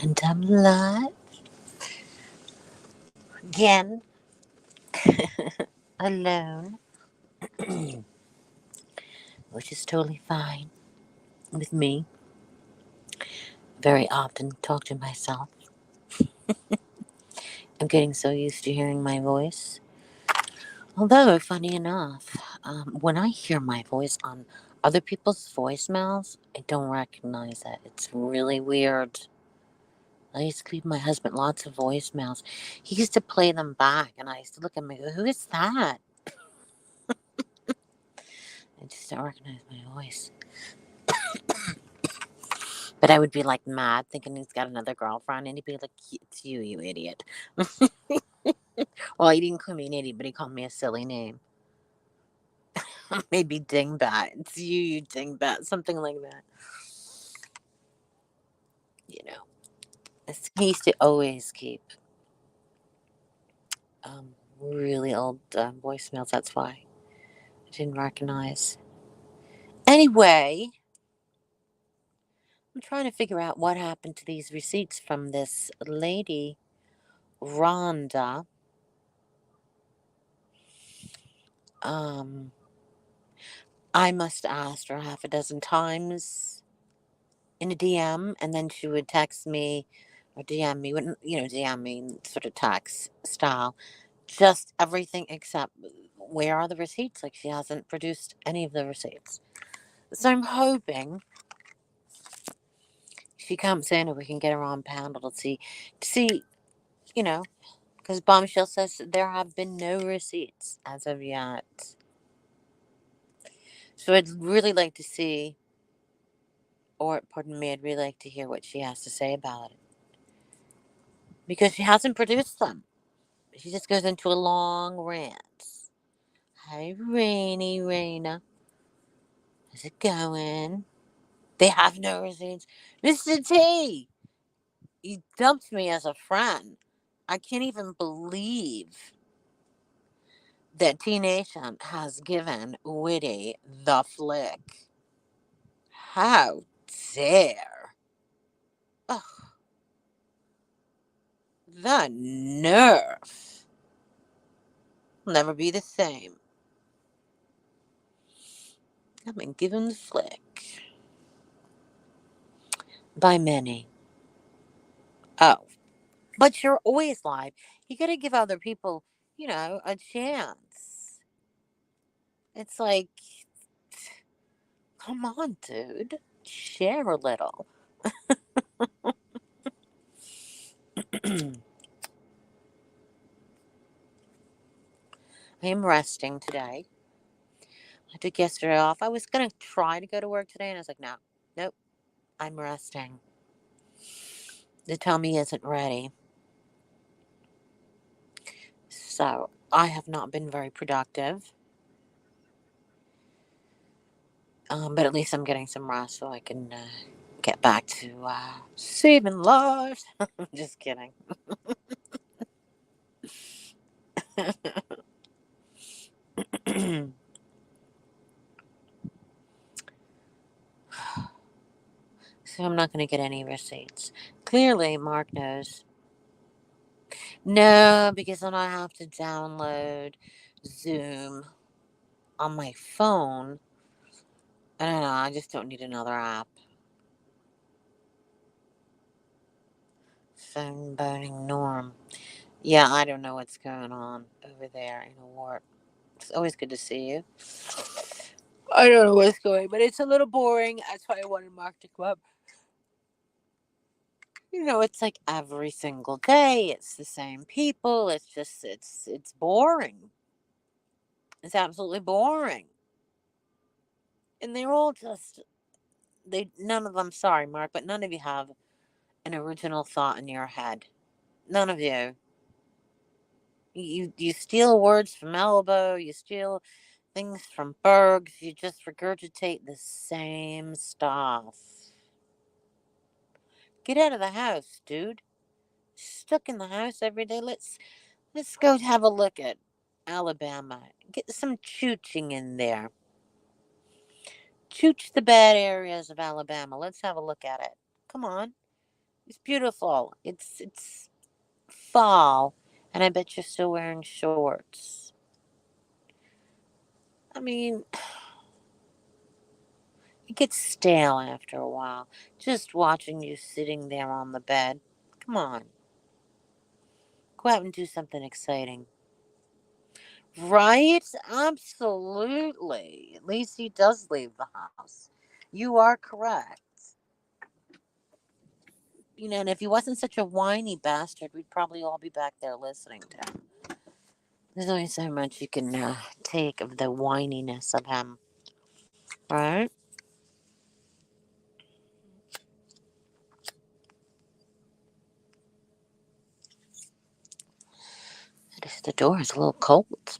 And I'm live again, alone, which is totally fine with me. Very often talk to myself. I'm getting so used to hearing my voice. Although, funny enough, when I hear my voice on other people's voicemails, I don't recognize it. It's really weird. I used to leave my husband lots of voicemails. He used to play them back, and I used to look at him and go, "Who is that?" I just don't recognize my voice. But I would be like mad, thinking he's got another girlfriend, and he'd be like, "It's you, you idiot." Well, he didn't call me an idiot, but he called me a silly name. Maybe dingbat. It's you, you dingbat. Something like that. You know, he used to always keep really old voicemails. That's why I didn't recognize. Anyway, I'm trying to figure out what happened to these receipts from this lady, Rhonda. Um, I must have asked her half a dozen times in a DM, and then she would text me or DM me, wouldn't DM me sort of text style, just everything except where are the receipts? Like she hasn't produced any of the receipts. So I'm hoping she comes in and we can get her on panel to see, you know, because Bombshell says there have been no receipts as of yet. So I'd really like to see, or pardon me, I'd really like to hear what she has to say about it because she hasn't produced them. She just goes into a long rant. Hi, Raina. How's it going? They have no receipts. Mr. T, you dumped me as a friend. I can't even believe that T Nation has given Witty the flick. How dare? Ugh, the nerve. Will never be the same. I've been given the flick by many. Oh, but you're always live. You gotta give other people, a chance. It's like, come on, dude. Share a little. I am resting today. I took yesterday off. I was gonna try to go to work today, and I was like, no, nope, I'm resting. The tummy isn't ready. So I have not been very productive. But at least I'm getting some rest so I can get back to saving lives. I'm just kidding. So I'm not going to get any receipts. Clearly, Mark knows. No, because then I have to download Zoom on my phone. I don't know. I just don't need another app. Phone boning Norm. Yeah, I don't know what's going on over there in a warp. It's always good to see you. I don't know what's going, but it's a little boring. That's why I wanted Mark to come up. It's like every single day. It's the same people. It's just it's boring. It's absolutely boring. And they're all just they none of them. Sorry, Mark, but none of you have an original thought in your head. None of you. You steal words from Elbow. You steal things from Bergs. You just regurgitate the same stuff. Get out of the house, dude. Stuck in the house every day. Let's go have a look at Alabama. Get some chooching in there. Chooch the bad areas of Alabama. Let's have a look at it. Come on. It's beautiful. It's fall, and I bet you're still wearing shorts. I mean, it gets stale after a while. Just watching you sitting there on the bed. Come on, go out and do something exciting. Right? Absolutely. At least he does leave the house. You are correct. And if he wasn't such a whiny bastard, we'd probably all be back there listening to him. There's only so much you can take of the whininess of him, right? The door is a little cold.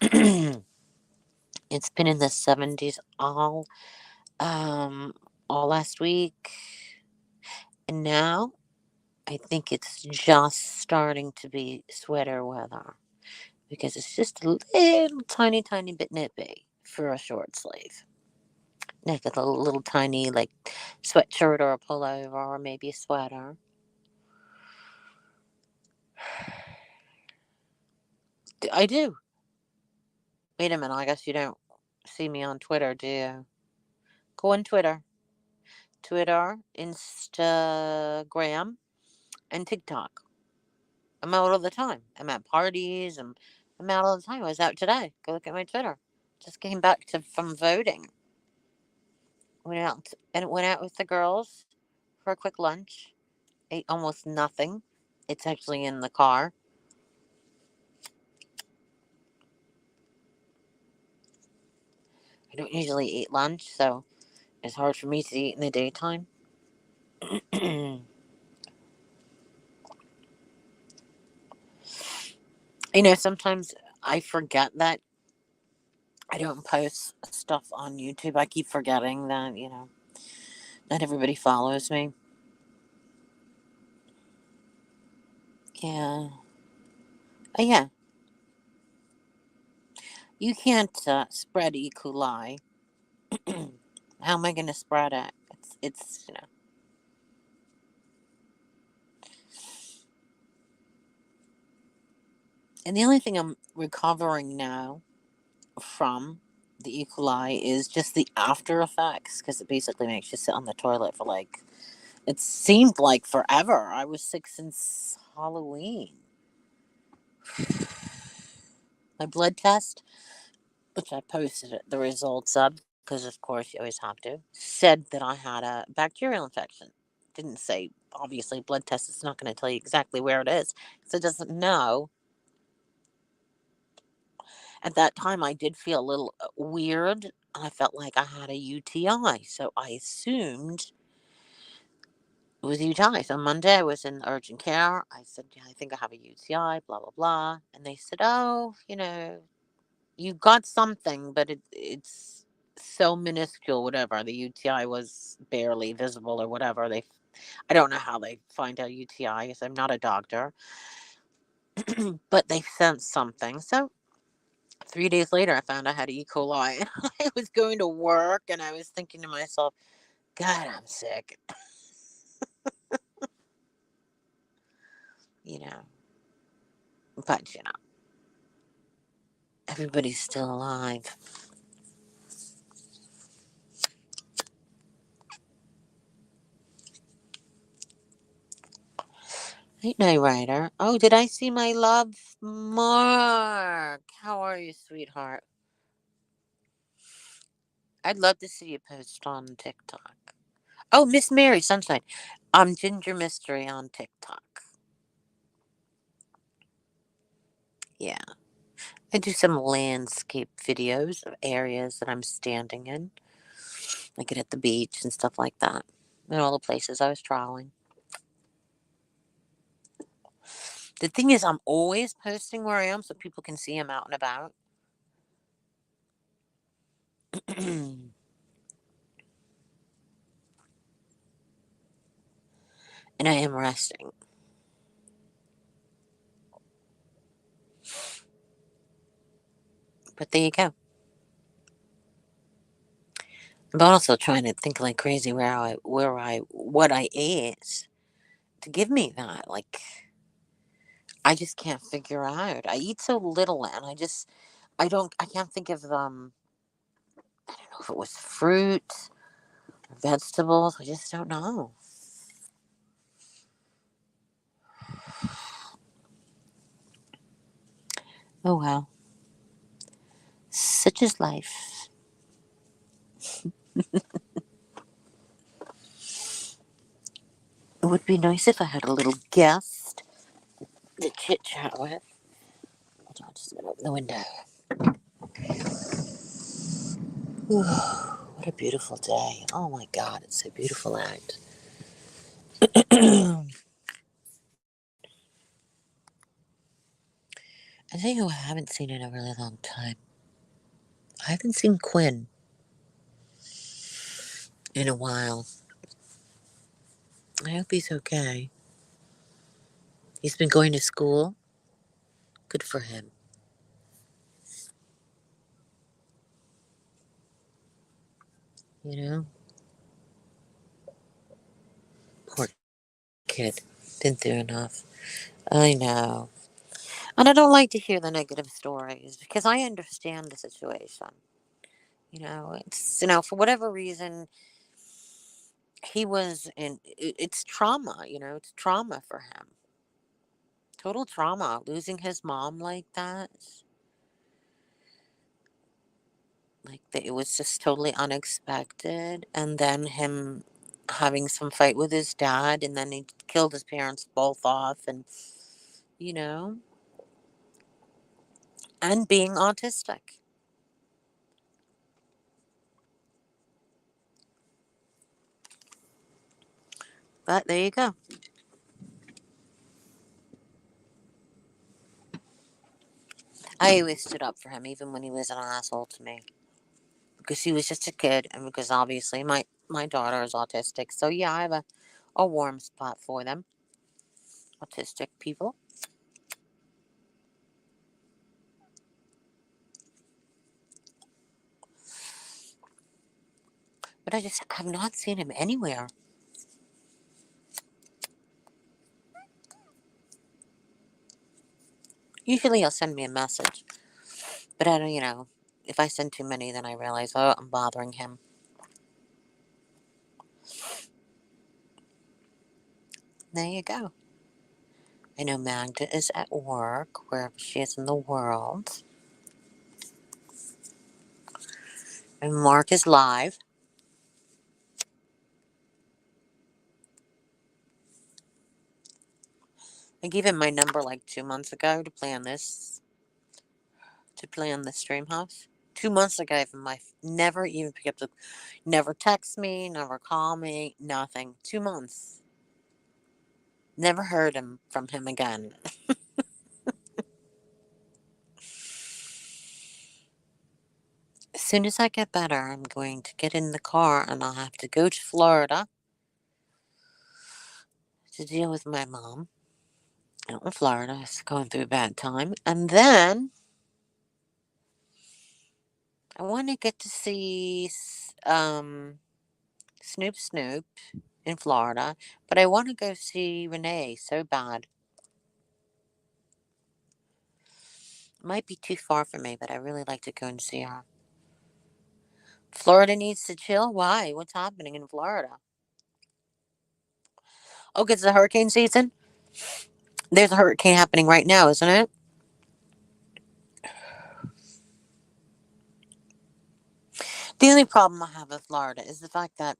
It's been in the 70s um all last week, and now I think it's just starting to be sweater weather because it's just a little tiny bit nippy for a short sleeve. Like a little tiny like sweatshirt or a pullover or maybe a sweater. I do. Wait a minute, I guess you don't see me on Twitter, do you? Go on Twitter, Instagram, and TikTok. I'm out all the time. I'm at parties. I'm out all the time. I was out today. Go look at my Twitter. Just came back from voting. Went out with the girls for a quick lunch. Ate almost nothing. It's actually in the car. I don't usually eat lunch, so it's hard for me to eat in the daytime. Sometimes I forget that I don't post stuff on YouTube. I keep forgetting that, not everybody follows me. Yeah. Yeah. You can't spread E. coli. How am I going to spread it? It's. And the only thing I'm recovering now from the E. coli is just the after effects because it basically makes you sit on the toilet for it seemed like forever. I was sick since Halloween. My blood test, which I posted the results of, because of course you always have to, said that I had a bacterial infection. Didn't say, obviously, blood test is not going to tell you exactly where it is, so it doesn't know. At that time, I did feel a little weird. I felt like I had a UTI, so I assumed it was a UTI. So Monday, I was in urgent care. I said, yeah, I think I have a UTI, blah, blah, blah. And they said, oh, you got something, but it's so minuscule, whatever. The UTI was barely visible or whatever. I don't know how they find out UTI because I'm not a doctor, but they sensed something. So 3 days later, I found I had E. coli. I was going to work and I was thinking to myself, God, I'm sick. you know, but everybody's still alive. Ain't no writer. Oh, did I see my love, Mark? How are you, sweetheart? I'd love to see you post on TikTok. Oh, Miss Mary Sunshine. Ginger Mystery on TikTok. Yeah. I do some landscape videos of areas that I'm standing in. I get at the beach and stuff like that. And all the places I was traveling. The thing is, I'm always posting where I am so people can see I'm out and about. And I am resting. But there you go. I'm also trying to think like crazy what I ate. to give me that. Like, I just can't figure out. I eat so little, and I can't think of I don't know if it was fruit or vegetables. I just don't know. Oh well, such is life. It would be nice if I had a little guest to chit chat with. Hold on, just gonna open the window. What a beautiful day. Oh my God, it's so beautiful out. I tell you who I haven't seen in a really long time. I haven't seen Quinn in a while. I hope he's okay. He's been going to school. Good for him. You know? Poor kid. Didn't do enough. I know. And I don't like to hear the negative stories because I understand the situation. For whatever reason, he was in, it's trauma, it's trauma for him. Total trauma. Losing his mom like that. Like, it was just totally unexpected. And then him having some fight with his dad, and then he killed his parents both off, and, you know, and being autistic. But there you go. I always stood up for him, even when he was an asshole to me. Because he was just a kid, and because obviously my daughter is autistic. So, yeah, I have a warm spot for them, autistic people. But I just have not seen him anywhere. Usually he'll send me a message. But I don't, if I send too many, then I realize, oh, I'm bothering him. There you go. I know Magda is at work, wherever she is in the world. And Mark is live. I gave him my number like 2 months ago to play on the stream house. 2 months ago, I gave him never even pick up never text me, never call me, nothing. 2 months. Never heard from him again. As soon as I get better, I'm going to get in the car and I'll have to go to Florida to deal with my mom out in Florida. Is going through a bad time. And then I want to get to see Snoop Snoop in Florida, but I want to go see Renee so bad. It might be too far for me, but I really like to go and see her. Florida needs to chill? Why? What's happening in Florida? Oh, it's the hurricane season? There's a hurricane happening right now, isn't it? The only problem I have with Florida is the fact that